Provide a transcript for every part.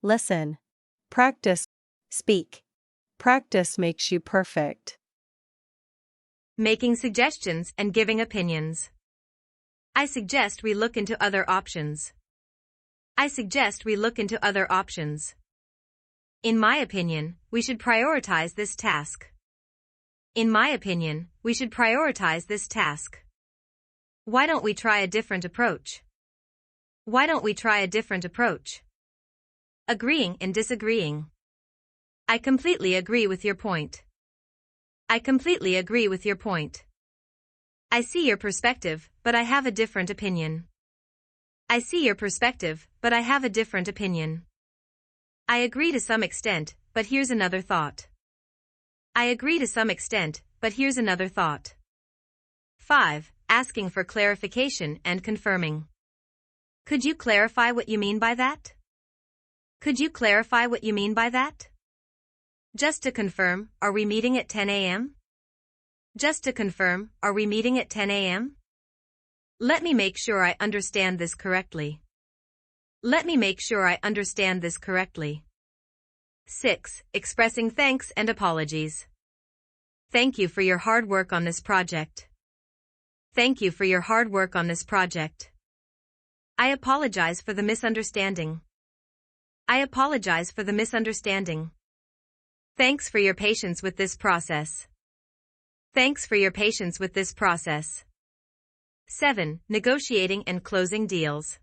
listen. Practice, speak. Practice makes you perfect. Making suggestions and giving opinions. I suggest we look into other options. I suggest we look into other options. In my opinion, we should prioritize this task. In my opinion, we should prioritize this task. Why don't we try a different approach? Why don't we try a different approach? Agreeing and disagreeing. I completely agree with your point. I completely agree with your point. I see your perspective, but I have a different opinion. I see your perspective, but I have a different opinion. I agree to some extent, but here's another thought. I agree to some extent, but here's another thought. 5. Asking for clarification and confirming. Could you clarify what you mean by that? Could you clarify what you mean by that? Just to confirm, are we meeting at 10 a.m.? Just to confirm, are we meeting at 10 a.m.? Let me make sure I understand this correctly. Let me make sure I understand this correctly. 6. Expressing thanks and apologies. Thank you for your hard work on this project. Thank you for your hard work on this project. I apologize for the misunderstanding. I apologize for the misunderstanding. Thanks for your patience with this process. Thanks for your patience with this process. 7. Negotiating and closing deals.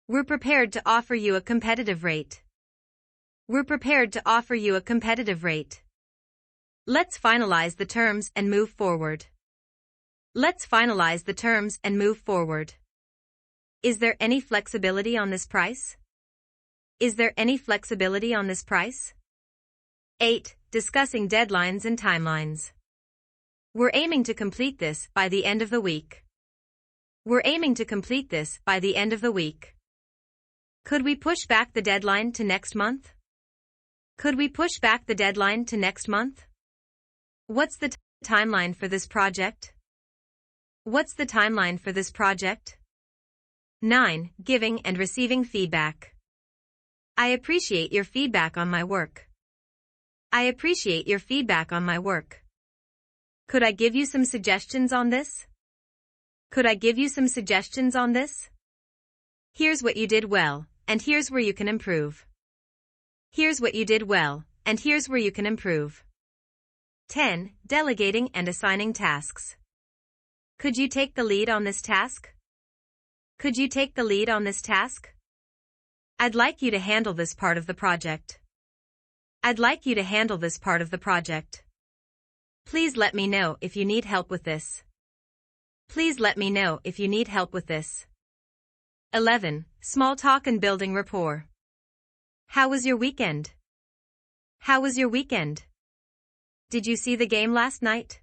We're prepared to offer you a competitive rate. We're prepared to offer you a competitive rate. Let's finalize the terms and move forward. Let's finalize the terms and move forward. Is there any flexibility on this price? Is there any flexibility on this price? 8. Discussing deadlines and timelines. We're aiming to complete this by the end of the week. We're aiming to complete this by the end of the week. Could we push back the deadline to next month? Could we push back the deadline to next month? What's the timeline for this project? What's the timeline for this project? 9. Giving and receiving feedback. I appreciate your feedback on my work. I appreciate your feedback on my work. Could I give you some suggestions on this? Could I give you some suggestions on this? Here's what you did well, and here's where you can improve. Here's what you did well, and here's where you can improve. 10. Delegating and assigning tasks. Could you take the lead on this task? Could you take the lead on this task? I'd like you to handle this part of the project. I'd like you to handle this part of the project. Please let me know if you need help with this. Please let me know if you need help with this. 11. Small talk and building rapport. How was your weekend? How was your weekend? Did you see the game last night?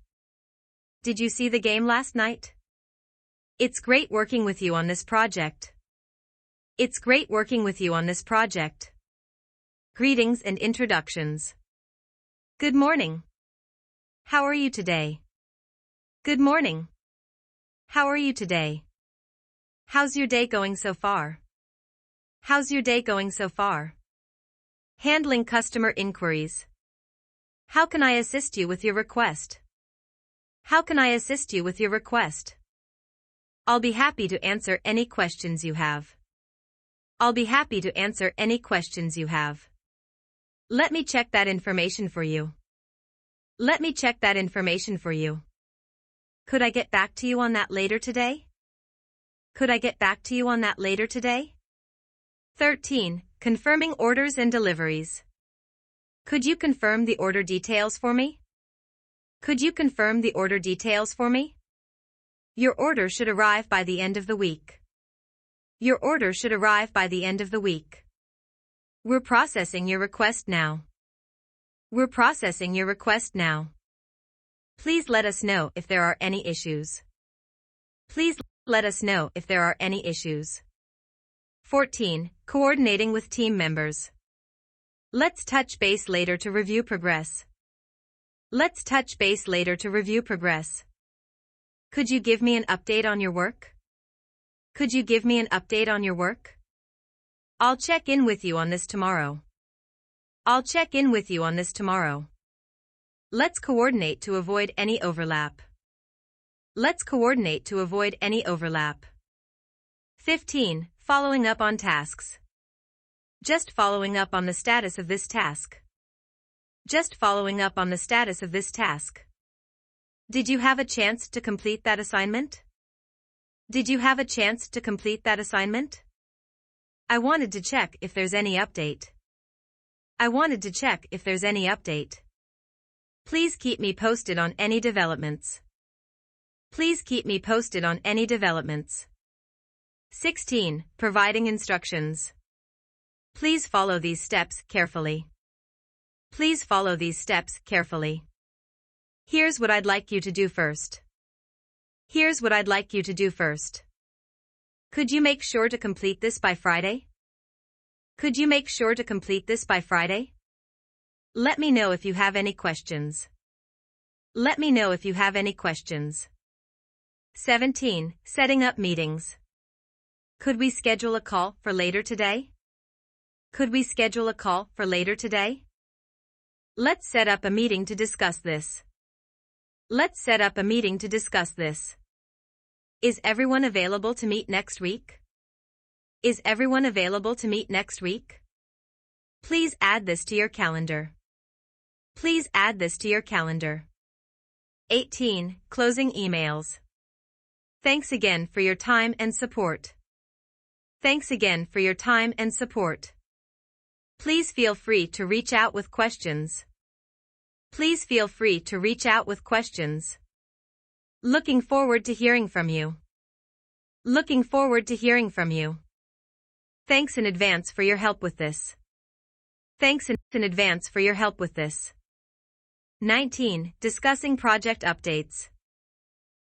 Did you see the game last night? It's great working with you on this project. It's great working with you on this project. Greetings and introductions. Good morning. How are you today? Good morning. How are you today? How's your day going so far? How's your day going so far? Handling customer inquiries. How can I assist you with your request? How can I assist you with your request? I'll be happy to answer any questions you have. I'll be happy to answer any questions you have. Let me check that information for you. Let me check that information for you. Could I get back to you on that later today? Could I get back to you on that later today? 13. Confirming orders and deliveries. Could you confirm the order details for me? Could you confirm the order details for me? Your order should arrive by the end of the week. Your order should arrive by the end of the week. We're processing your request now. We're processing your request now. Please let us know if there are any issues. Please let us know if there are any issues. 14. Coordinating with team members. Let's touch base later to review progress. Let's touch base later to review progress. Could you give me an update on your work? Could you give me an update on your work? I'll check in with you on this tomorrow. I'll check in with you on this tomorrow. Let's coordinate to avoid any overlap. Let's coordinate to avoid any overlap. 15. Following up on tasks. Just following up on the status of this task. Just following up on the status of this task. Did you have a chance to complete that assignment? Did you have a chance to complete that assignment? I wanted to check if there's any update. I wanted to check if there's any update. Please keep me posted on any developments. Please keep me posted on any developments. 16. Providing instructions. Please follow these steps carefully. Please follow these steps carefully. Here's what I'd like you to do first. Here's what I'd like you to do first. Could you make sure to complete this by Friday? Could you make sure to complete this by Friday? Let me know if you have any questions. Let me know if you have any questions. 17. Setting up meetings. Could we schedule a call for later today? Could we schedule a call for later today? Let's set up a meeting to discuss this. Let's set up a meeting to discuss this. Is everyone available to meet next week? Is everyone available to meet next week? Please add this to your calendar. Please add this to your calendar. 18. Closing emails. Thanks again for your time and support. Thanks again for your time and support. Please feel free to reach out with questions. Please feel free to reach out with questions. Looking forward to hearing from you. Looking forward to hearing from you. Thanks in advance for your help with this. Thanks in advance for your help with this. 19. Discussing project updates.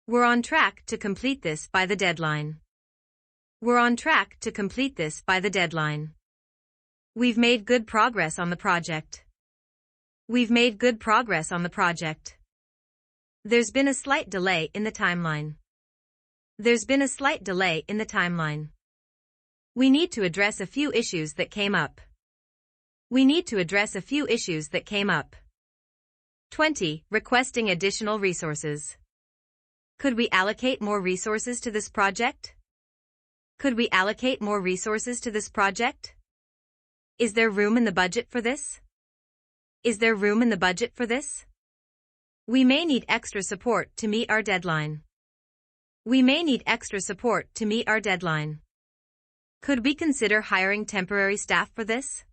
We're on track to complete this by the deadline. We're on track to complete this by the deadline. We've made good progress on the project. We've made good progress on the project. There's been a slight delay in the timeline. There's been a slight delay in the timeline. We need to address a few issues that came up. We need to address a few issues that came up. 20. Requesting additional resources. Could we allocate more resources to this project? Could we allocate more resources to this project? Is there room in the budget for this? Is there room in the budget for this? We may need extra support to meet our deadline. We may need extra support to meet our deadline. Could we consider hiring temporary staff for this?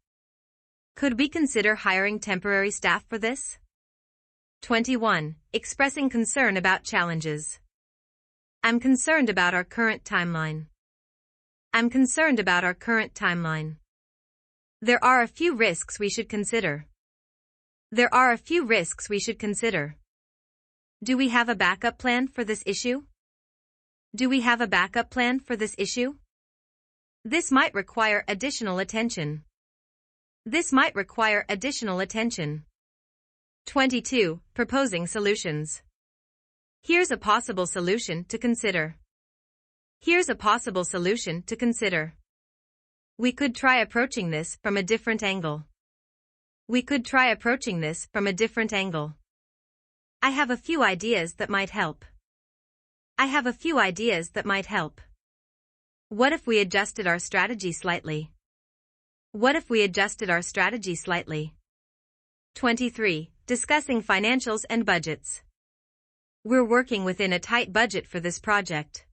Could we consider hiring temporary staff for this? 21. Expressing concern about challenges. I'm concerned about our current timeline. I'm concerned about our current timeline. There are a few risks we should consider. There are a few risks we should consider. Do we have a backup plan for this issue? Do we have a backup plan for this issue? This might require additional attention. This might require additional attention. 22. Proposing solutions. Here's a possible solution to consider. Here's a possible solution to consider. We could try approaching this from a different angle. We could try approaching this from a different angle. I have a few ideas that might help. I have a few ideas that might help. What if we adjusted our strategy slightly? What if we adjusted our strategy slightly? 23. Discussing financials and budgets. We're working within a tight budget for this project.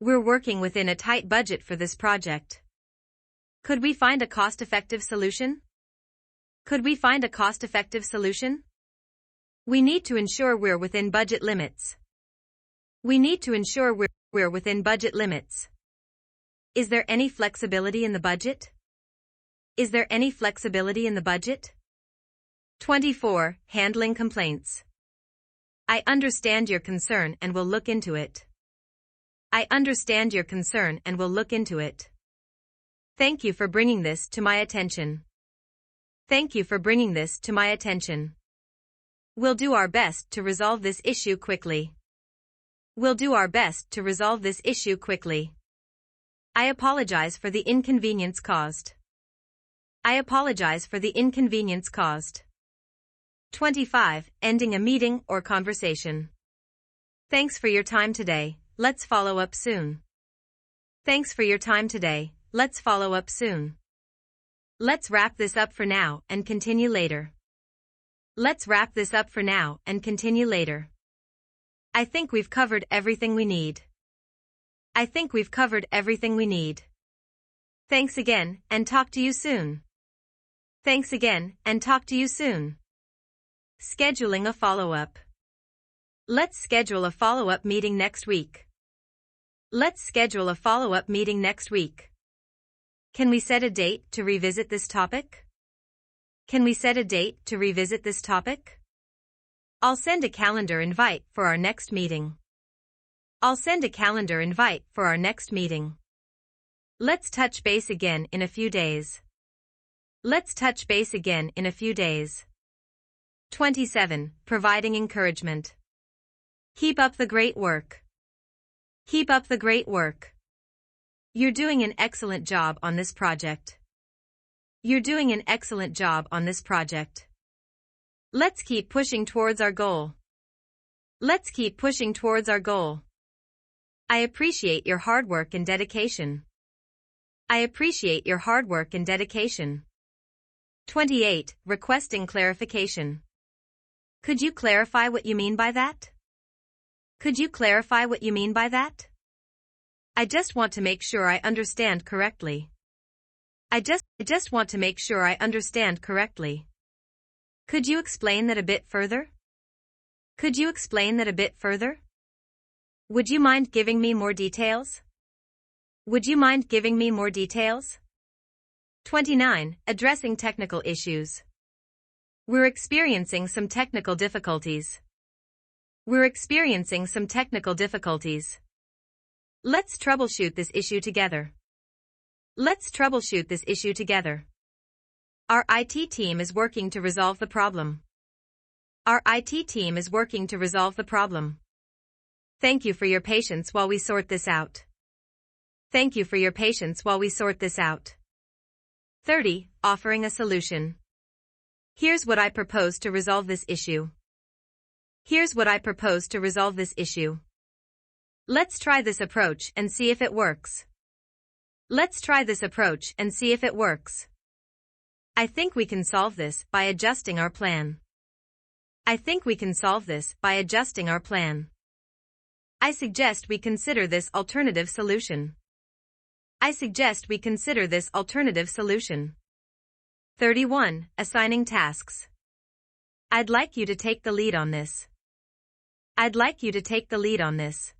We're working within a tight budget for this project. Could we find a cost-effective solution? Could we find a cost-effective solution? We need to ensure we're within budget limits. We need to ensure we're within budget limits. Is there any flexibility in the budget? Is there any flexibility in the budget? 24. Handling complaints. I understand your concern and will look into it. I understand your concern and will look into it. Thank you for bringing this to my attention. Thank you for bringing this to my attention. We'll do our best to resolve this issue quickly. We'll do our best to resolve this issue quickly. I apologize for the inconvenience caused. I apologize for the inconvenience caused. 25. Ending a meeting or conversation. Thanks for your time today, let's follow up soon. Thanks for your time today, let's follow up soon. Let's wrap this up for now and continue later. Let's wrap this up for now and continue later. I think we've covered everything we need. I think we've covered everything we need. Thanks again, and talk to you soon. Thanks again, and talk to you soon. Scheduling a follow-up. Let's schedule a follow-up meeting next week. Let's schedule a follow-up meeting next week. Can we set a date to revisit this topic? Can we set a date to revisit this topic? I'll send a calendar invite for our next meeting. I'll send a calendar invite for our next meeting. Let's touch base again in a few days. Let's touch base again in a few days. 27. Providing encouragement. Keep up the great work. Keep up the great work. You're doing an excellent job on this project. You're doing an excellent job on this project. Let's keep pushing towards our goal. Let's keep pushing towards our goal. I appreciate your hard work and dedication. I appreciate your hard work and dedication. 28. Requesting clarification. Could you clarify what you mean by that? Could you clarify what you mean by that? I just want to make sure I understand correctly. I just want to make sure I understand correctly. Could you explain that a bit further? Could you explain that a bit further? Would you mind giving me more details? Would you mind giving me more details? 29. Addressing technical issues. We're experiencing some technical difficulties. We're experiencing some technical difficulties. Let's troubleshoot this issue together. Let's troubleshoot this issue together. Our IT team is working to resolve the problem. Our IT team is working to resolve the problem. Thank you for your patience while we sort this out. Thank you for your patience while we sort this out. 30. Offering a solution. Here's what I propose to resolve this issue. Here's what I propose to resolve this issue. Let's try this approach and see if it works. Let's try this approach and see if it works. I think we can solve this by adjusting our plan. I think we can solve this by adjusting our plan. I suggest we consider this alternative solution. I suggest we consider this alternative solution. 31. Assigning tasks. I'd like you to take the lead on this. I'd like you to take the lead on this.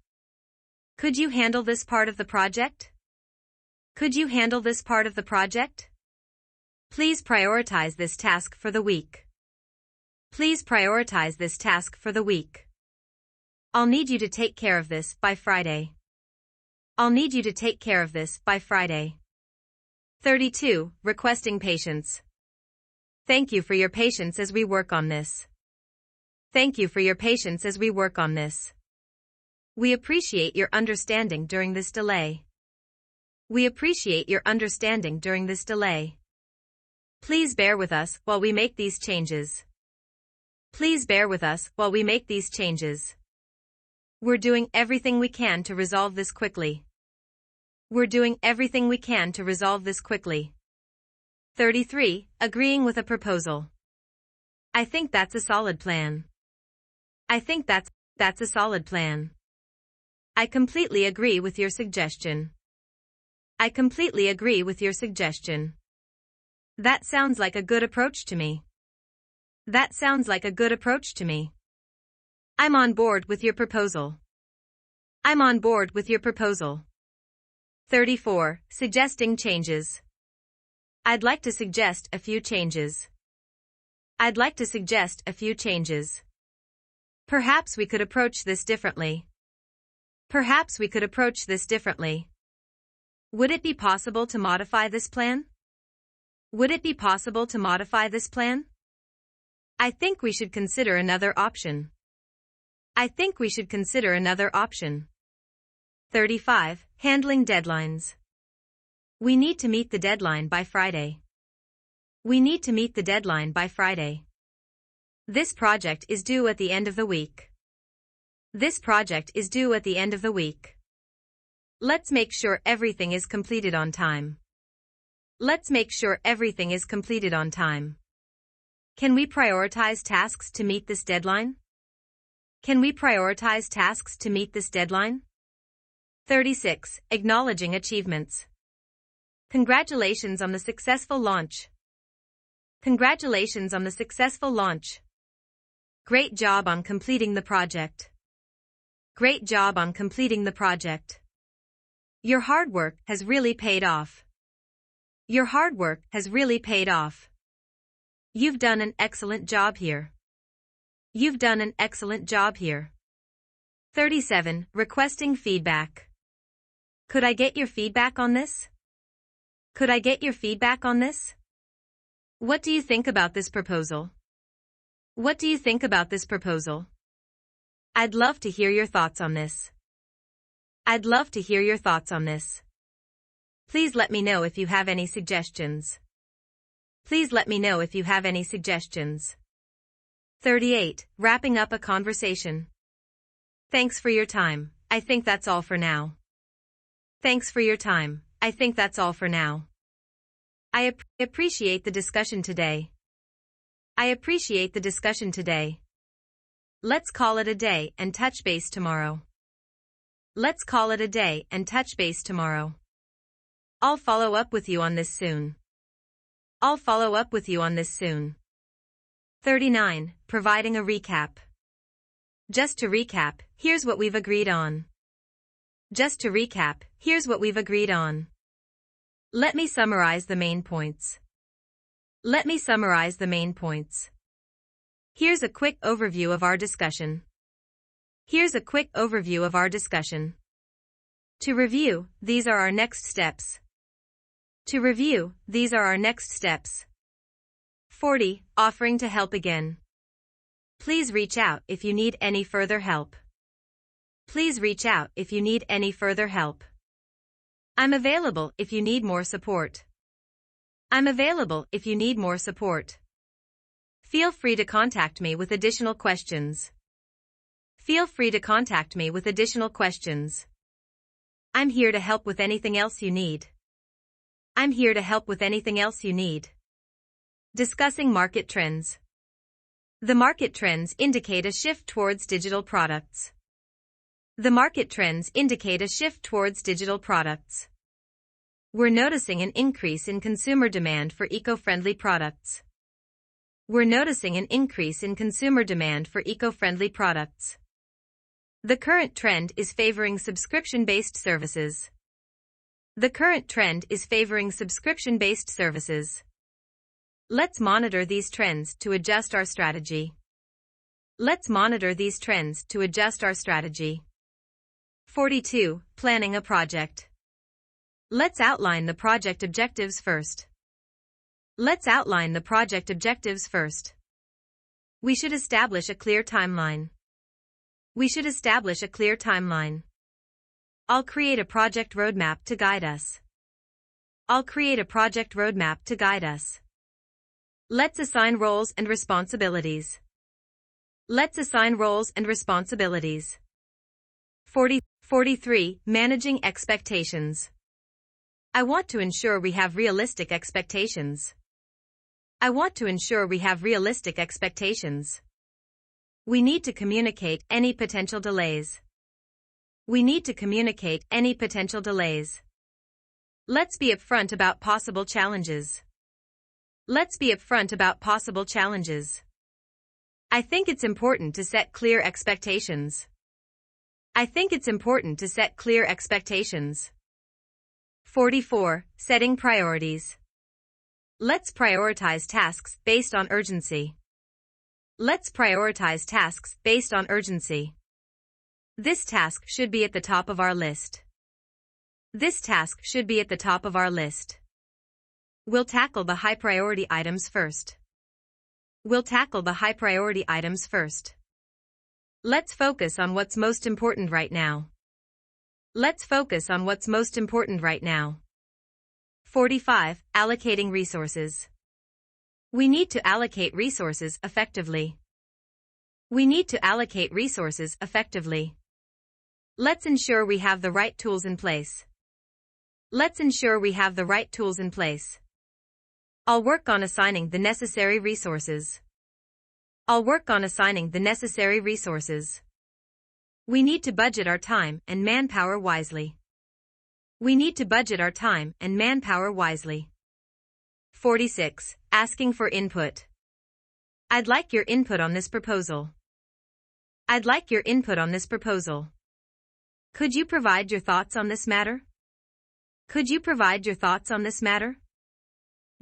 Could you handle this part of the project? Could you handle this part of the project? Please prioritize this task for the week. Please prioritize this task for the week. I'll need you to take care of this by Friday. I'll need you to take care of this by Friday. 32. Requesting patience. Thank you for your patience as we work on this. Thank you for your patience as we work on this. We appreciate your understanding during this delay. We appreciate your understanding during this delay. Please bear with us while we make these changes. Please bear with us while we make these changes. We're doing everything we can to resolve this quickly. We're doing everything we can to resolve this quickly. 33. Agreeing with a proposal. I think that's a solid plan. I think that's a solid plan. I completely agree with your suggestion. I completely agree with your suggestion. That sounds like a good approach to me. That sounds like a good approach to me. I'm on board with your proposal. I'm on board with your proposal. 34. Suggesting changes. I'd like to suggest a few changes. I'd like to suggest a few changes. Perhaps we could approach this differently. Perhaps we could approach this differently. Would it be possible to modify this plan? Would it be possible to modify this plan? I think we should consider another option. I think we should consider another option. 35. Handling deadlines. We need to meet the deadline by Friday. We need to meet the deadline by Friday. This project is due at the end of the week. This project is due at the end of the week. Let's make sure everything is completed on time. Let's make sure everything is completed on time. Can we prioritize tasks to meet this deadline? Can we prioritize tasks to meet this deadline? 36. Acknowledging achievements. Congratulations on the successful launch. Congratulations on the successful launch. Great job on completing the project. Great job on completing the project. Your hard work has really paid off. Your hard work has really paid off. You've done an excellent job here. You've done an excellent job here. 37. Requesting feedback. Could I get your feedback on this? Could I get your feedback on this? What do you think about this proposal? What do you think about this proposal? I'd love to hear your thoughts on this. I'd love to hear your thoughts on this. Please let me know if you have any suggestions. Please let me know if you have any suggestions. 38. Wrapping up a conversation. Thanks for your time. I think that's all for now. Thanks for your time. I think that's all for now. I appreciate the discussion today. I appreciate the discussion today. Let's call it a day and touch base tomorrow. Let's call it a day and touch base tomorrow. I'll follow up with you on this soon. I'll follow up with you on this soon. 39. Providing a recap. Just to recap, here's what we've agreed on. Just to recap, here's what we've agreed on. Let me summarize the main points. Let me summarize the main points. Here's a quick overview of our discussion. Here's a quick overview of our discussion. To review, these are our next steps. To review, these are our next steps. 40. Offering to help again. Please reach out if you need any further help. Please reach out if you need any further help. I'm available if you need more support. I'm available if you need more support. Feel free to contact me with additional questions. Feel free to contact me with additional questions. I'm here to help with anything else you need. I'm here to help with anything else you need. Discussing market trends. The market trends indicate a shift towards digital products. The market trends indicate a shift towards digital products. We're noticing an increase in consumer demand for eco-friendly products. We're noticing an increase in consumer demand for eco-friendly products. The current trend is favoring subscription-based services. The current trend is favoring subscription-based services. Let's monitor these trends to adjust our strategy. Let's monitor these trends to adjust our strategy. 42. Planning a project. Let's outline the project objectives first. Let's outline the project objectives first. We should establish a clear timeline. We should establish a clear timeline. I'll create a project roadmap to guide us. I'll create a project roadmap to guide us. Let's assign roles and responsibilities. Let's assign roles and responsibilities. 43. Managing expectations. I want to ensure we have realistic expectations. I want to ensure we have realistic expectations. We need to communicate any potential delays. We need to communicate any potential delays. Let's be upfront about possible challenges. Let's be upfront about possible challenges. I think it's important to set clear expectations. I think it's important to set clear expectations. 44. Setting priorities. Let's prioritize tasks based on urgency. Let's prioritize tasks based on urgency. This task should be at the top of our list. This task should be at the top of our list. We'll tackle the high priority items first. We'll tackle the high priority items first. Let's focus on what's most important right now. Let's focus on what's most important right now. 45. Allocating resources. We need to allocate resources effectively. We need to allocate resources effectively. Let's ensure we have the right tools in place. Let's ensure we have the right tools in place. I'll work on assigning the necessary resources. I'll work on assigning the necessary resources. We need to budget our time and manpower wisely. We need to budget our time and manpower wisely. 46. Asking for input. I'd like your input on this proposal. I'd like your input on this proposal. Could you provide your thoughts on this matter? Could you provide your thoughts on this matter?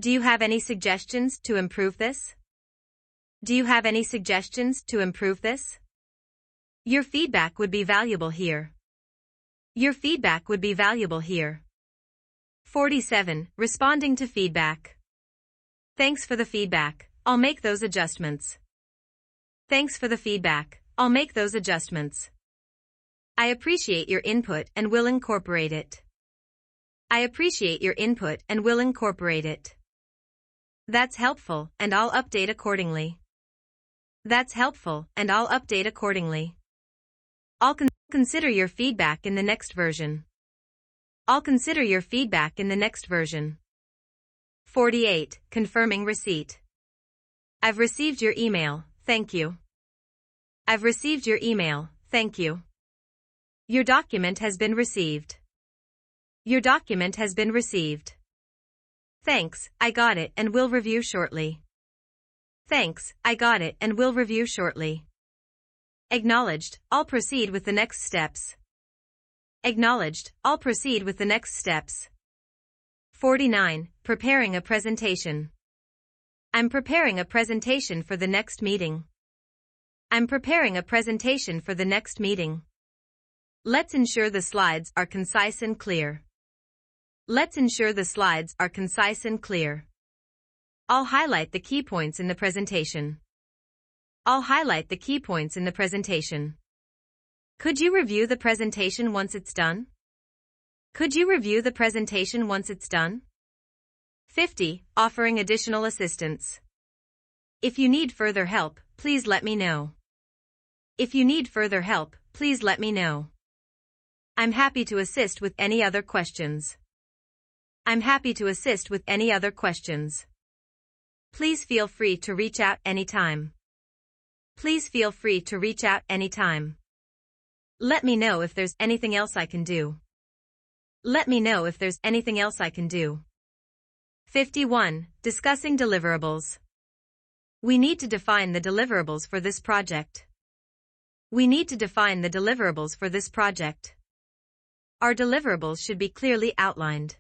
Do you have any suggestions to improve this? Do you have any suggestions to improve this? Your feedback would be valuable here. Your feedback would be valuable here. 47. Responding to feedback. Thanks for the feedback. I'll make those adjustments. Thanks for the feedback. I'll make those adjustments. I appreciate your input and will incorporate it. I appreciate your input and will incorporate it. That's helpful, and I'll update accordingly. That's helpful, and I'll update accordingly. I'll consider your feedback in the next version. I'll consider your feedback in the next version. 48. Confirming receipt. I've received your email, thank you. I've received your email, thank you. Your document has been received. Your document has been received. Thanks, I got it and will review shortly. Thanks, I got it and will review shortly. Acknowledged, I'll proceed with the next steps. Acknowledged, I'll proceed with the next steps. 49. Preparing a presentation. I'm preparing a presentation for the next meeting. I'm preparing a presentation for the next meeting. Let's ensure the slides are concise and clear. Let's ensure the slides are concise and clear. I'll highlight the key points in the presentation. I'll highlight the key points in the presentation. Could you review the presentation once it's done? Could you review the presentation once it's done? 50. Offering additional assistance. If you need further help, please let me know. If you need further help, please let me know. I'm happy to assist with any other questions. I'm happy to assist with any other questions. Please feel free to reach out anytime. Please feel free to reach out anytime. Let me know if there's anything else I can do. Let me know if there's anything else I can do. 51. Discussing deliverables. We need to define the deliverables for this project. We need to define the deliverables for this project. Our deliverables should be clearly outlined.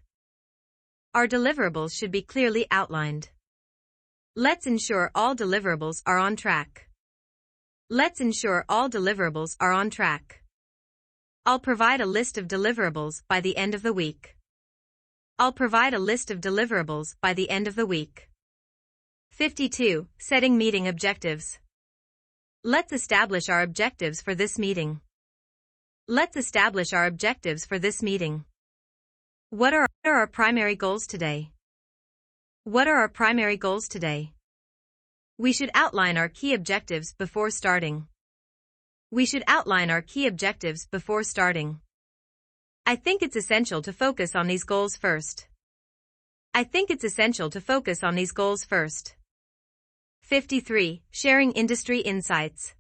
Our deliverables should be clearly outlined. Let's ensure all deliverables are on track. Let's ensure all deliverables are on track. I'll provide a list of deliverables by the end of the week. I'll provide a list of deliverables by the end of the week. 52. Setting meeting objectives. Let's establish our objectives for this meeting. Let's establish our objectives for this meeting. What are our primary goals today? What are our primary goals today? We should outline our key objectives before starting. We should outline our key objectives before starting. I think it's essential to focus on these goals first. I think it's essential to focus on these goals first. 53. Sharing industry insights.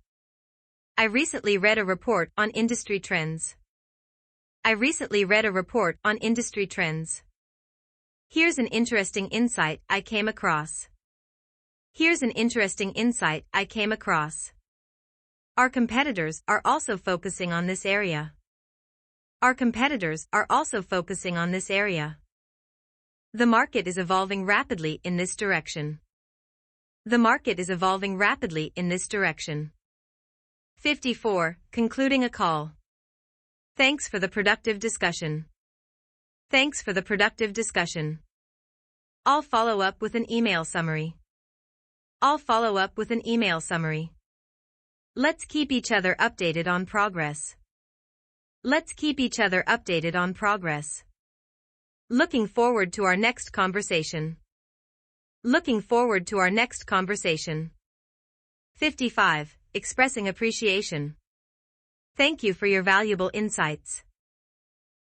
I recently read a report on industry trends. I recently read a report on industry trends. Here's an interesting insight I came across. Here's an interesting insight I came across. Our competitors are also focusing on this area. Our competitors are also focusing on this area. The market is evolving rapidly in this direction. The market is evolving rapidly in this direction. 54. Concluding a call. Thanks for the productive discussion. Thanks for the productive discussion. I'll follow up with an email summary. I'll follow up with an email summary. Let's keep each other updated on progress. Let's keep each other updated on progress. Looking forward to our next conversation. Looking forward to our next conversation. 55. Expressing appreciation. Thank you for your valuable insights.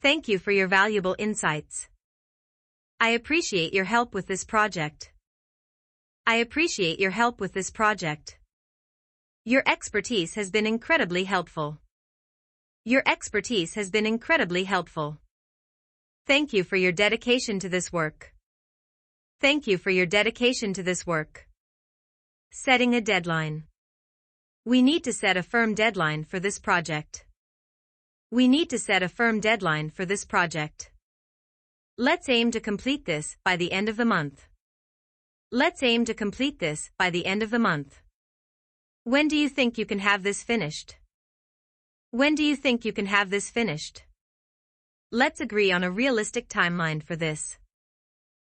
Thank you for your valuable insights. I appreciate your help with this project. I appreciate your help with this project. Your expertise has been incredibly helpful. Your expertise has been incredibly helpful. Thank you for your dedication to this work. Thank you for your dedication to this work. Setting a deadline. We need to set a firm deadline for this project. We need to set a firm deadline for this project. Let's aim to complete this by the end of the month. Let's aim to complete this by the end of the month. When do you think you can have this finished? When do you think you can have this finished? Let's agree on a realistic timeline for this.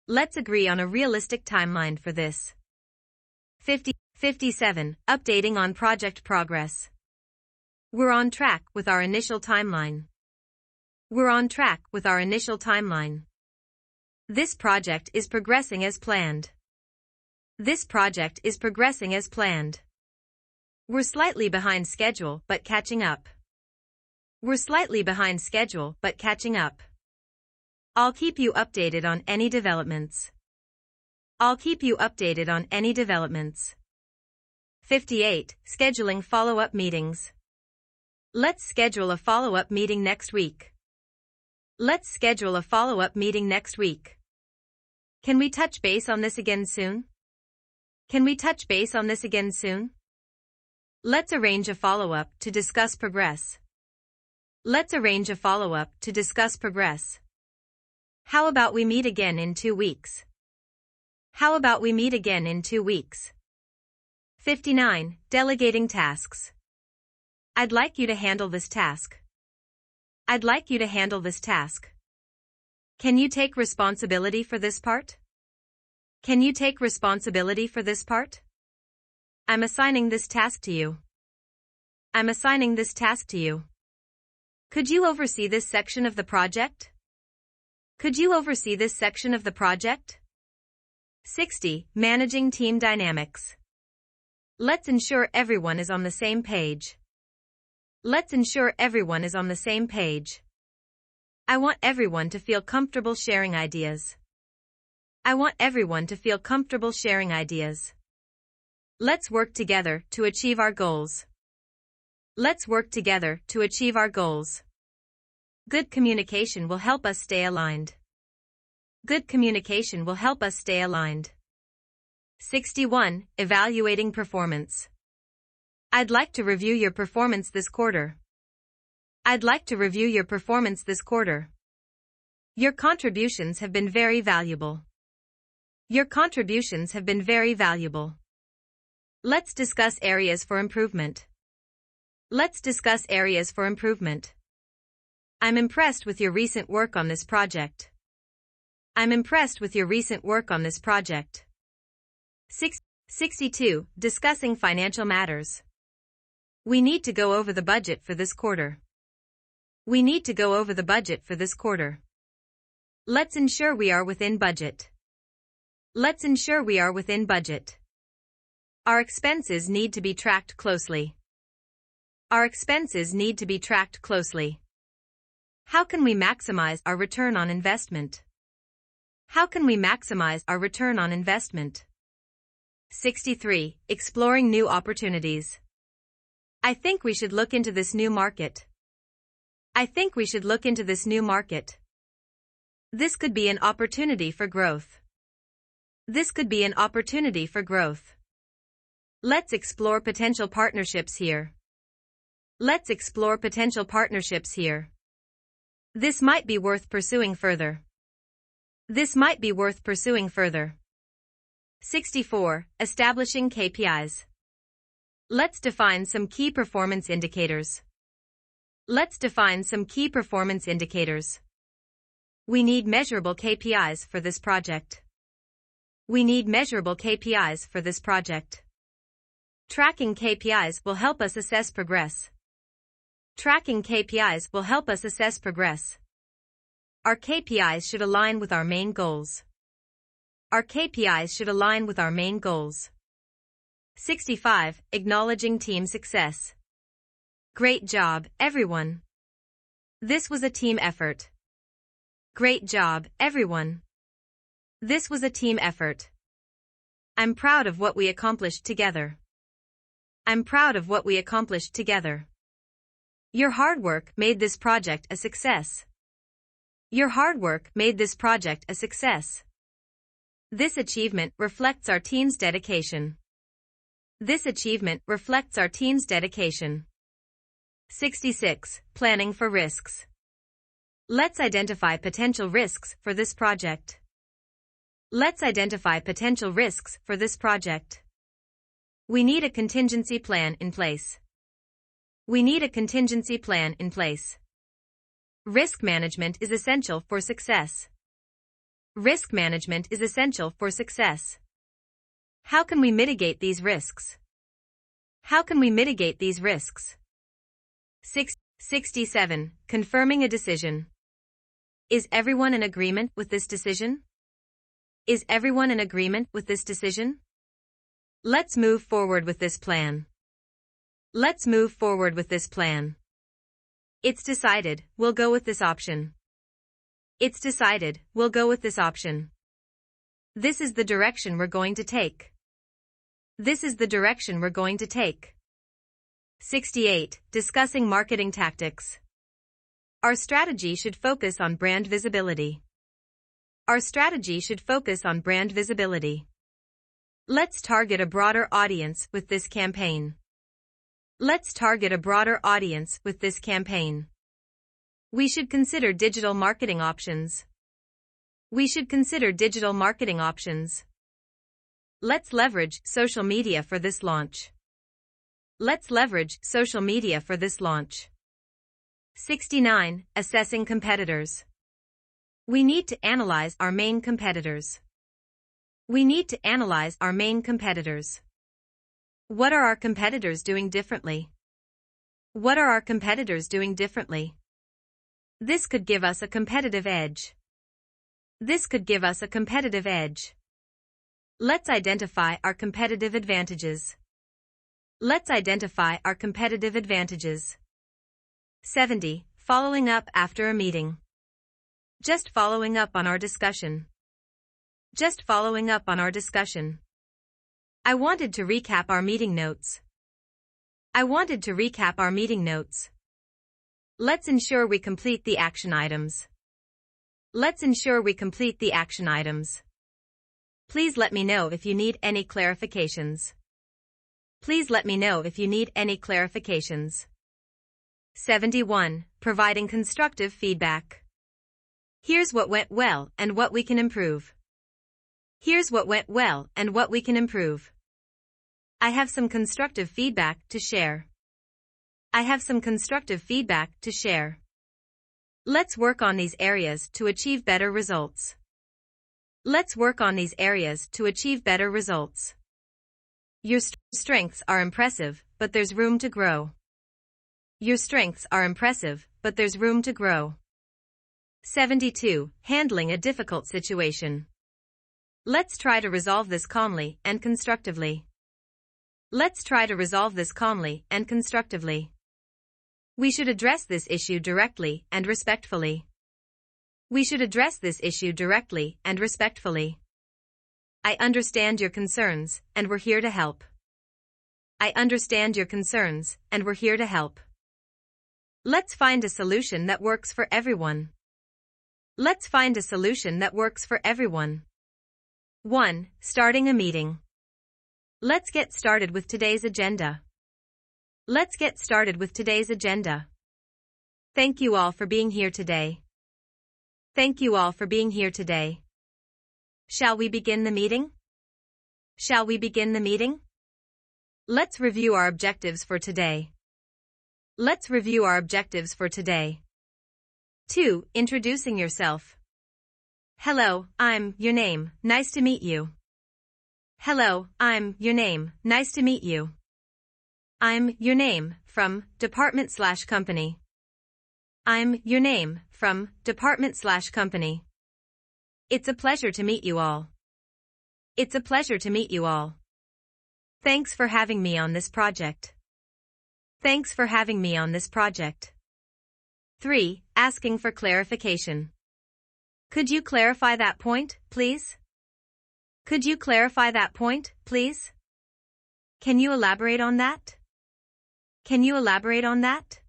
Let's agree on a realistic timeline for this. 57. Updating on project progress. We're on track with our initial timeline. We're on track with our initial timeline. This project is progressing as planned. This project is progressing as planned. We're slightly behind schedule but catching up. We're slightly behind schedule but catching up. I'll keep you updated on any developments. I'll keep you updated on any developments. 58. Scheduling follow-up meetings. Let's schedule a follow-up meeting next week. Let's schedule a follow-up meeting next week. Can we touch base on this again soon? Can we touch base on this again soon? Let's arrange a follow-up to discuss progress. Let's arrange a follow-up to discuss progress. How about we meet again in 2 weeks? How about we meet again in 2 weeks? 59. Delegating tasks. I'd like you to handle this task. I'd like you to handle this task. Can you take responsibility for this part? Can you take responsibility for this part? I'm assigning this task to you. I'm assigning this task to you. Could you oversee this section of the project? Could you oversee this section of the project? 60. Managing team dynamics. Let's ensure everyone is on the same page. Let's ensure everyone is on the same page. I want everyone to feel comfortable sharing ideas. I want everyone to feel comfortable sharing ideas. Let's work together to achieve our goals. Let's work together to achieve our goals. Good communication will help us stay aligned. Good communication will help us stay aligned. 61. Evaluating performance. I'd like to review your performance this quarter. I'd like to review your performance this quarter. Your contributions have been very valuable. Your contributions have been very valuable. Let's discuss areas for improvement. Let's discuss areas for improvement. I'm impressed with your recent work on this project. I'm impressed with your recent work on this project. 62. Discussing financial matters. We need to go over the budget for this quarter. We need to go over the budget for this quarter. Let's ensure we are within budget. Let's ensure we are within budget. Our expenses need to be tracked closely. Our expenses need to be tracked closely. How can we maximize our return on investment? How can we maximize our return on investment? 63. Exploring new opportunities. I think we should look into this new market. I think we should look into this new market. This could be an opportunity for growth. This could be an opportunity for growth. Let's explore potential partnerships here. Let's explore potential partnerships here. This might be worth pursuing further. This might be worth pursuing further. 64. Establishing KPIs. Let's define some key performance indicators. Let's define some key performance indicators. We need measurable KPIs for this project. We need measurable KPIs for this project. Tracking KPIs will help us assess progress. Tracking KPIs will help us assess progress. Our KPIs should align with our main goals. Our KPIs should align with our main goals. 65. Acknowledging team success. Great job, everyone. This was a team effort. Great job, everyone. This was a team effort. I'm proud of what we accomplished together. I'm proud of what we accomplished together. Your hard work made this project a success. Your hard work made this project a success. This achievement reflects our team's dedication. This achievement reflects our team's dedication. 66. Planning for risks. Let's identify potential risks for this project. Let's identify potential risks for this project. We need a contingency plan in place. We need a contingency plan in place. Risk management is essential for success. Risk management is essential for success. How can we mitigate these risks? How can we mitigate these risks? 67. Confirming a decision. Is everyone in agreement with this decision? Is everyone in agreement with this decision? Let's move forward with this plan. Let's move forward with this plan. It's decided, we'll go with this option. It's decided, we'll go with this option. This is the direction we're going to take. This is the direction we're going to take. 68. Discussing marketing tactics. Our strategy should focus on brand visibility. Our strategy should focus on brand visibility. Let's target a broader audience with this campaign. Let's target a broader audience with this campaign. We should consider digital marketing options. We should consider digital marketing options. Let's leverage social media for this launch. Let's leverage social media for this launch. 69. Assessing competitors. We need to analyze our main competitors. We need to analyze our main competitors. What are our competitors doing differently? What are our competitors doing differently? This could give us a competitive edge. This could give us a competitive edge. Let's identify our competitive advantages. Let's identify our competitive advantages. 70. Following up after a meeting. Just following up on our discussion. Just following up on our discussion. I wanted to recap our meeting notes. I wanted to recap our meeting notes. Let's ensure we complete the action items. Let's ensure we complete the action items. Please let me know if you need any clarifications. Please let me know if you need any clarifications. 71. Providing constructive feedback. Here's what went well and what we can improve. Here's what went well and what we can improve. I have some constructive feedback to share. I have some constructive feedback to share. Let's work on these areas to achieve better results. Let's work on these areas to achieve better results. Your strengths are impressive, but there's room to grow. Your strengths are impressive, but there's room to grow. 72. Handling a difficult situation. Let's try to resolve this calmly and constructively. Let's try to resolve this calmly and constructively. We should address this issue directly and respectfully. We should address this issue directly and respectfully. I understand your concerns, and we're here to help. I understand your concerns, and we're here to help. Let's find a solution that works for everyone. Let's find a solution that works for everyone. 1. Starting a meeting. Let's get started with today's agenda. Let's get started with today's agenda. Thank you all for being here today. Thank you all for being here today. Shall we begin the meeting? Shall we begin the meeting? Let's review our objectives for today. Let's review our objectives for today. 2. Introducing yourself. Hello, I'm your name, nice to meet you. Hello, I'm your name, nice to meet you. I'm your name, from department/company. I'm your name from department/company. It's a pleasure to meet you all. It's a pleasure to meet you all. Thanks for having me on this project. Thanks for having me on this project. 3. Asking for clarification. Could you clarify that point, please? Could you clarify that point, please? Can you elaborate on that? Can you elaborate on that?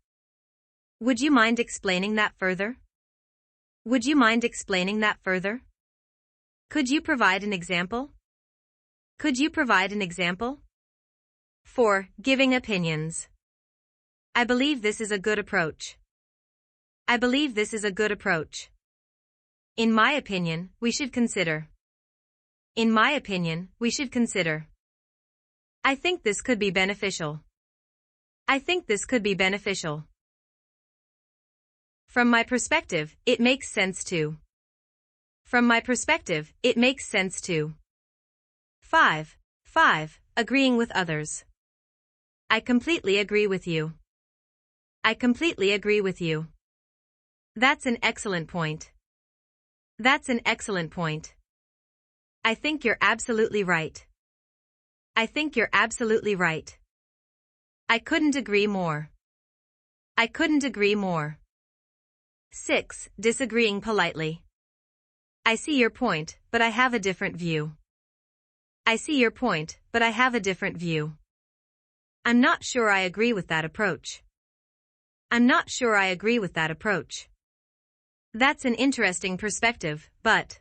Would you mind explaining that further? Would you mind explaining that further? Could you provide an example? Could you provide an example? 4. Giving opinions. I believe this is a good approach. I believe this is a good approach. In my opinion, we should consider. In my opinion, we should consider. I think this could be beneficial. I think this could be beneficial. From my perspective, it makes sense to. From my perspective, it makes sense to. 5. Agreeing with others. I completely agree with you. I completely agree with you. That's an excellent point. That's an excellent point. I think you're absolutely right. I think you're absolutely right. I couldn't agree more. I couldn't agree more. 6. Disagreeing politely. I see your point, but I have a different view. I see your point, but I have a different view. I'm not sure I agree with that approach. I'm not sure I agree with that approach. That's an interesting perspective, but.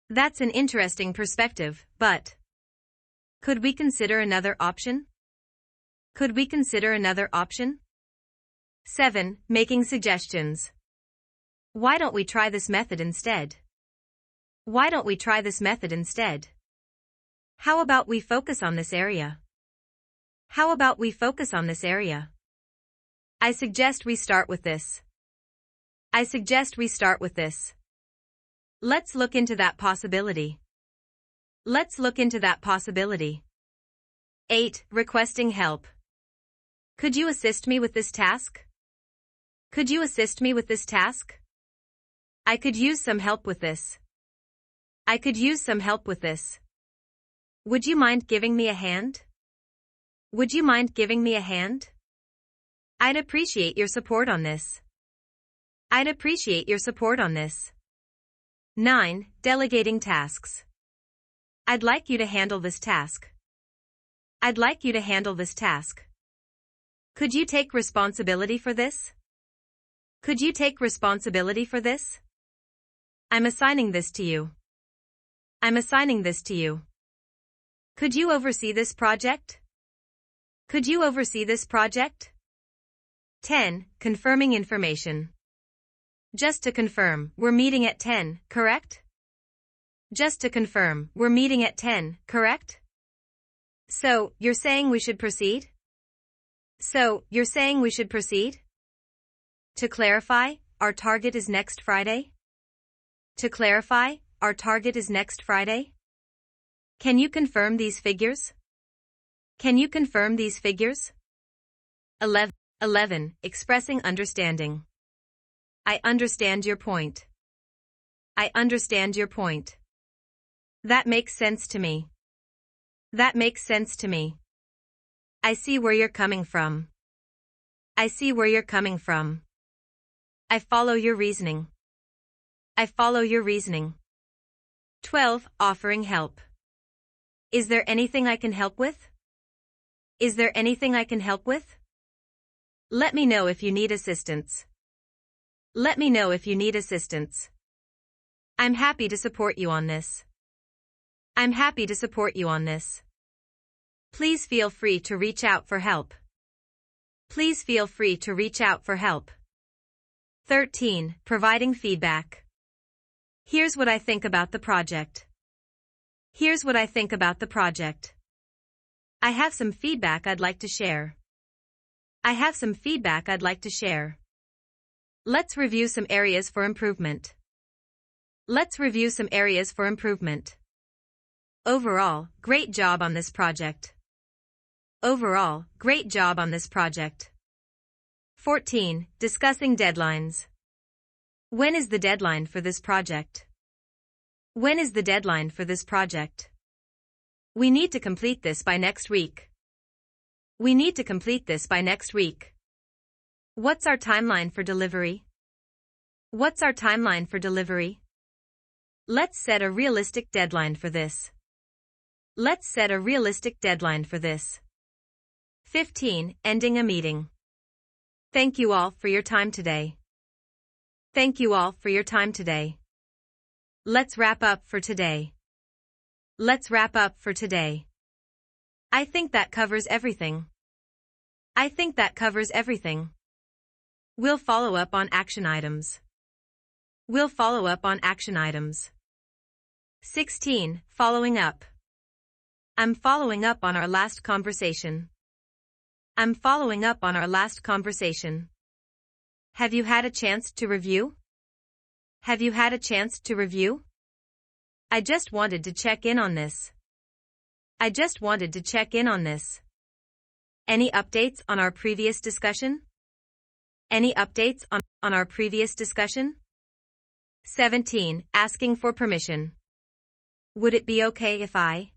That's an interesting perspective, but. Could we consider another option? Could we consider another option? 7. Making suggestions. Why don't we try this method instead? Why don't we try this method instead? How about we focus on this area? How about we focus on this area? I suggest we start with this. I suggest we start with this. Let's look into that possibility. Let's look into that possibility. 8. Requesting help. Could you assist me with this task? Could you assist me with this task? I could use some help with this. I could use some help with this. Would you mind giving me a hand? Would you mind giving me a hand? I'd appreciate your support on this. I'd appreciate your support on this. 9. Delegating tasks. I'd like you to handle this task. I'd like you to handle this task. Could you take responsibility for this? Could you take responsibility for this? I'm assigning this to you. I'm assigning this to you. Could you oversee this project? Could you oversee this project? 10. Confirming information. Just to confirm, we're meeting at 10, correct? Just to confirm, we're meeting at 10, correct? So, you're saying we should proceed? So, you're saying we should proceed? To clarify, our target is next Friday? To clarify, our target is next Friday? Can you confirm these figures? Can you confirm these figures? 11. Expressing understanding. I understand your point. I understand your point. That makes sense to me. That makes sense to me. I see where you're coming from. I see where you're coming from. I follow your reasoning. I follow your reasoning. 12. Offering help. Is there anything I can help with? Is there anything I can help with? Let me know if you need assistance. Let me know if you need assistance. I'm happy to support you on this. I'm happy to support you on this. Please feel free to reach out for help. Please feel free to reach out for help. 13. Providing feedback. Here's what I think about the project. Here's what I think about the project. I have some feedback I'd like to share. I have some feedback I'd like to share. Let's review some areas for improvement. Let's review some areas for improvement. Overall, great job on this project. Overall, great job on this project. 14. Discussing deadlines. When is the deadline for this project? When is the deadline for this project? We need to complete this by next week. We need to complete this by next week. What's our timeline for delivery? What's our timeline for delivery? Let's set a realistic deadline for this. Let's set a realistic deadline for this. 15. Ending a meeting. Thank you all for your time today. Thank you all for your time today. Let's wrap up for today. Let's wrap up for today. I think that covers everything. I think that covers everything. We'll follow up on action items. We'll follow up on action items. 16. Following up. I'm following up on our last conversation. I'm following up on our last conversation. Have you had a chance to review? Have you had a chance to review? I just wanted to check in on this. I just wanted to check in on this. Any updates on our previous discussion? Any updates on our previous discussion? 17. Asking for permission. Would it be okay if I?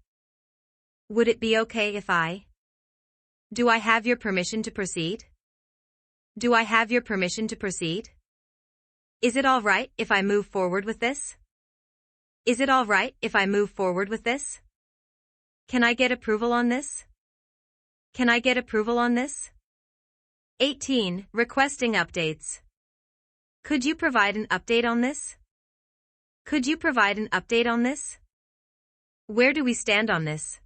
Would it be okay if I? Do I have your permission to proceed? Do I have your permission to proceed? Is it all right if I move forward with this? Is it all right if I move forward with this? Can I get approval on this? Can I get approval on this? 18. Requesting updates. Could you provide an update on this? Could you provide an update on this? Where do we stand on this?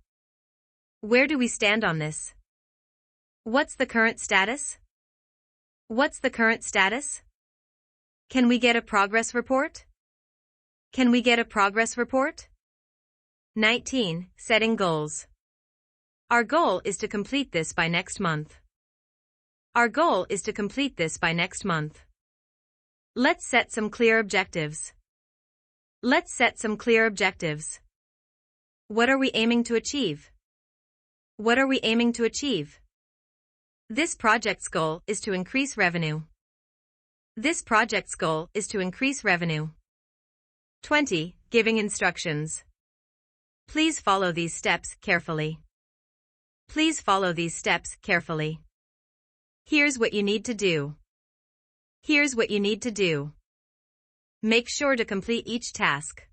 Where do we stand on this? What's the current status? What's the current status? Can we get a progress report? Can we get a progress report? 19. Setting goals. Our goal is to complete this by next month. Our goal is to complete this by next month. Let's set some clear objectives. Let's set some clear objectives. What are we aiming to achieve? What are we aiming to achieve? This project's goal is to increase revenue. This project's goal is to increase revenue. 20. Giving instructions. Please follow these steps carefully. Please follow these steps carefully. Here's what you need to do. Here's what you need to do. Make sure to complete each task.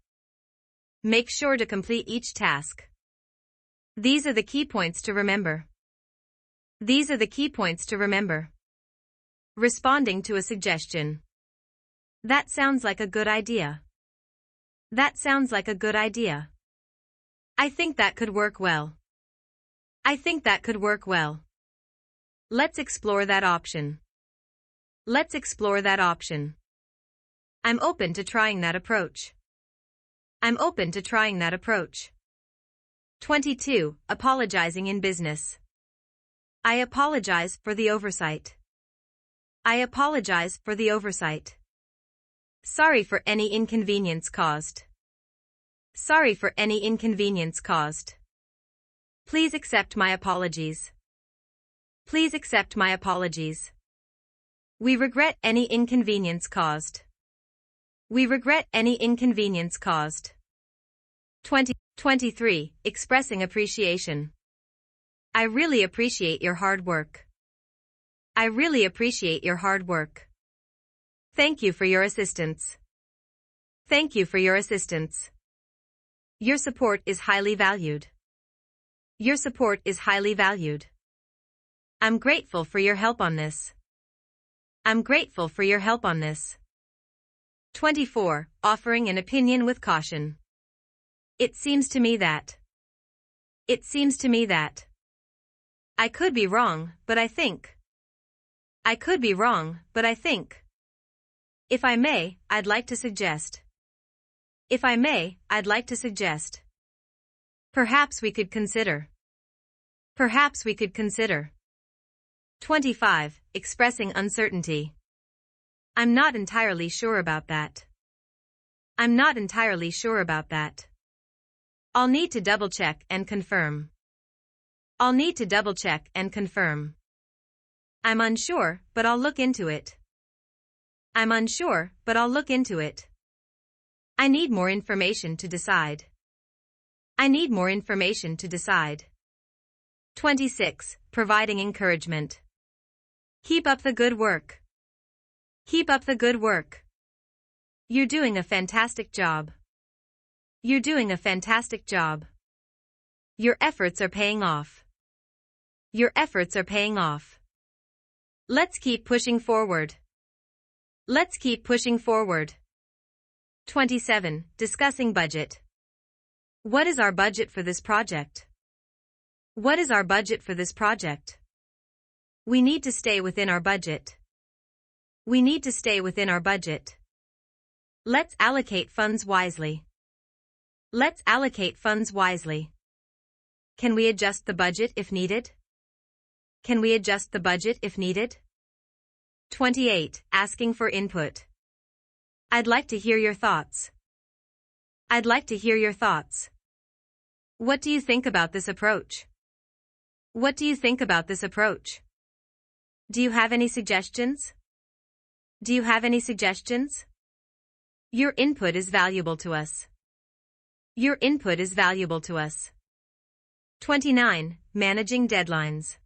Make sure to complete each task. These are the key points to remember. These are the key points to remember. Responding to a suggestion. That sounds like a good idea. That sounds like a good idea. I think that could work well. I think that could work well. Let's explore that option. Let's explore that option. I'm open to trying that approach. I'm open to trying that approach. 22. Apologizing in business. I apologize for the oversight. I apologize for the oversight. Sorry for any inconvenience caused. Sorry for any inconvenience caused. Please accept my apologies. Please accept my apologies. We regret any inconvenience caused. We regret any inconvenience caused. 23. Expressing appreciation. I really appreciate your hard work. I really appreciate your hard work. Thank you for your assistance. Thank you for your assistance. Your support is highly valued. Your support is highly valued. I'm grateful for your help on this. I'm grateful for your help on this. 24. Offering an opinion with caution. It seems to me that. It seems to me that. I could be wrong, but I think. I could be wrong, but I think. If I may, I'd like to suggest. If I may, I'd like to suggest. Perhaps we could consider. Perhaps we could consider. 25. Expressing uncertainty. I'm not entirely sure about that. I'm not entirely sure about that. I'll need to double-check and confirm. I'll need to double-check and confirm. I'm unsure, but I'll look into it. I'm unsure, but I'll look into it. I need more information to decide. I need more information to decide. 26. Providing encouragement. Keep up the good work. Keep up the good work. You're doing a fantastic job. You're doing a fantastic job. Your efforts are paying off. Your efforts are paying off. Let's keep pushing forward. Let's keep pushing forward. 27. Discussing budget. What is our budget for this project? What is our budget for this project? We need to stay within our budget. We need to stay within our budget. Let's allocate funds wisely. Let's allocate funds wisely. Can we adjust the budget if needed? Can we adjust the budget if needed? 28. Asking for input. I'd like to hear your thoughts. I'd like to hear your thoughts. What do you think about this approach? What do you think about this approach? Do you have any suggestions? Do you have any suggestions? Your input is valuable to us. Your input is valuable to us. 29. Managing deadlines.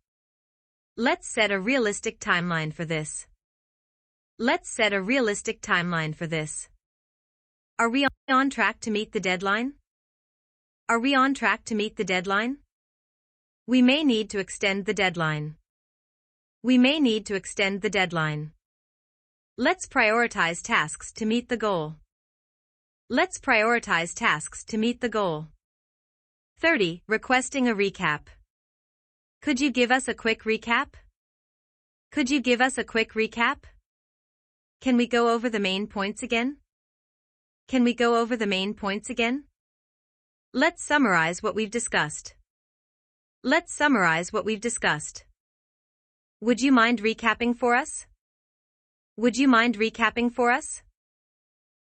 Let's set a realistic timeline for this. Let's set a realistic timeline for this. Are we on track to meet the deadline? Are we on track to meet the deadline? We may need to extend the deadline. We may need to extend the deadline. Let's prioritize tasks to meet the goal. Let's prioritize tasks to meet the goal. 30. Requesting a recap. Could you give us a quick recap? Could you give us a quick recap? Can we go over the main points again? Can we go over the main points again? Let's summarize what we've discussed. Let's summarize what we've discussed. Would you mind recapping for us? Would you mind recapping for us?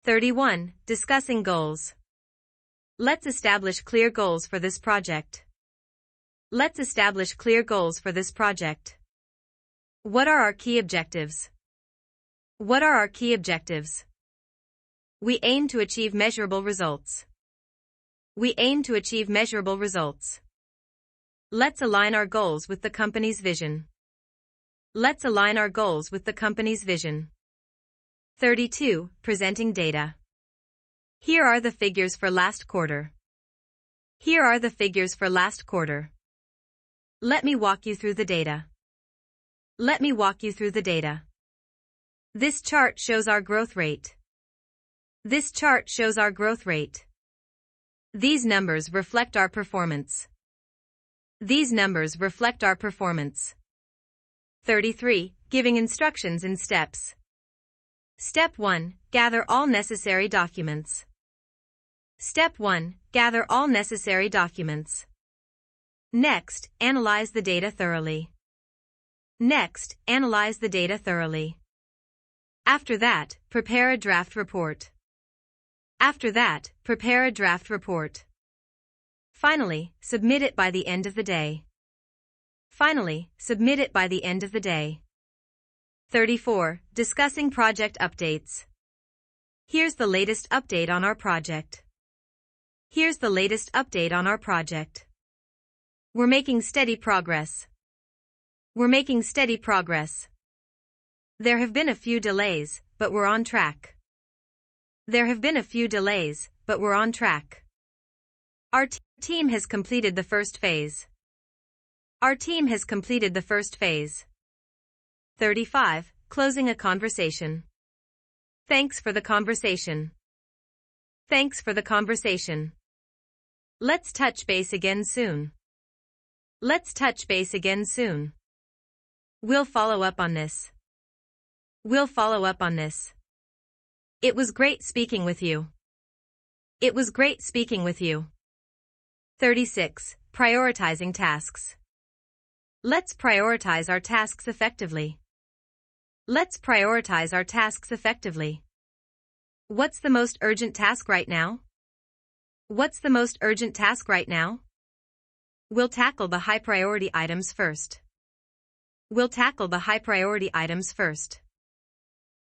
31. Discussing goals. Let's establish clear goals for this project. Let's establish clear goals for this project. What are our key objectives? What are our key objectives? We aim to achieve measurable results. We aim to achieve measurable results. Let's align our goals with the company's vision. Let's align our goals with the company's vision. 32. Presenting data. Here are the figures for last quarter. Here are the figures for last quarter. Let me walk you through the data. Let me walk you through the data. This chart shows our growth rate. This chart shows our growth rate. These numbers reflect our performance. These numbers reflect our performance. 33. Giving instructions in steps. Step 1. Gather all necessary documents. Step 1. Gather all necessary documents. Next, analyze the data thoroughly. Next, analyze the data thoroughly. After that, prepare a draft report. After that, prepare a draft report. Finally, submit it by the end of the day. Finally, submit it by the end of the day. 34. Discussing project updates. Here's the latest update on our project. Here's the latest update on our project. We're making steady progress. We're making steady progress. There have been a few delays, but we're on track. There have been a few delays, but we're on track. Our team has completed the first phase. Our team has completed the first phase. 35. Closing a conversation. Thanks for the conversation. Thanks for the conversation. Let's touch base again soon. Let's touch base again soon. We'll follow up on this. We'll follow up on this. It was great speaking with you. It was great speaking with you. 36. Prioritizing tasks. Let's prioritize our tasks effectively. Let's prioritize our tasks effectively. What's the most urgent task right now? What's the most urgent task right now? We'll tackle the high priority items first. We'll tackle the high priority items first.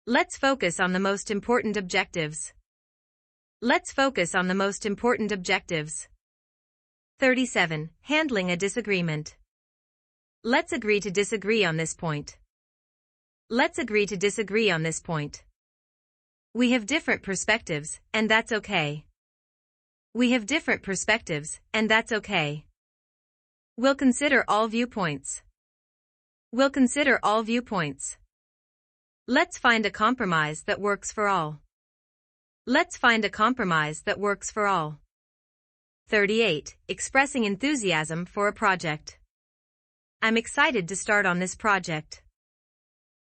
Let's focus on the most important objectives. Let's focus on the most important objectives. 37. Handling a disagreement. Let's agree to disagree on this point. Let's agree to disagree on this point. We have different perspectives, and that's okay. We have different perspectives, and that's okay. We'll consider all viewpoints. We'll consider all viewpoints. Let's find a compromise that works for all. Let's find a compromise that works for all. 38. Expressing enthusiasm for a project. I'm excited to start on this project.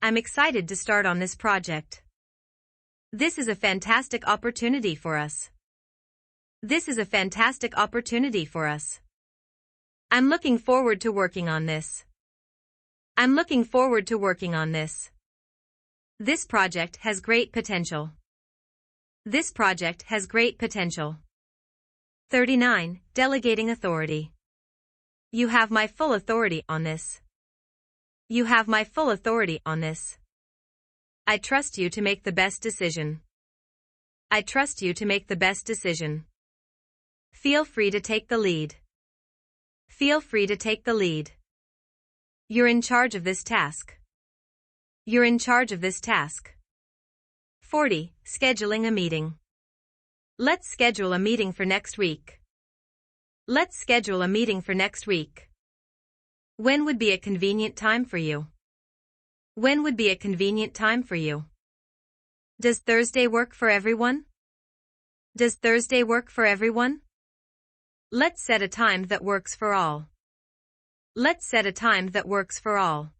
I'm excited to start on this project. This is a fantastic opportunity for us. This is a fantastic opportunity for us. I'm looking forward to working on this. I'm looking forward to working on this. This project has great potential. This project has great potential. 39. Delegating authority. You have my full authority on this. You have my full authority on this. I trust you to make the best decision. I trust you to make the best decision. Feel free to take the lead. Feel free to take the lead. You're in charge of this task. You're in charge of this task. 40. Scheduling a meeting. Let's schedule a meeting for next week. Let's schedule a meeting for next week. When would be a convenient time for you? When would be a convenient time for you? Does Thursday work for everyone? Does Thursday work for everyone? Let's set a time that works for all. Let's set a time that works for all.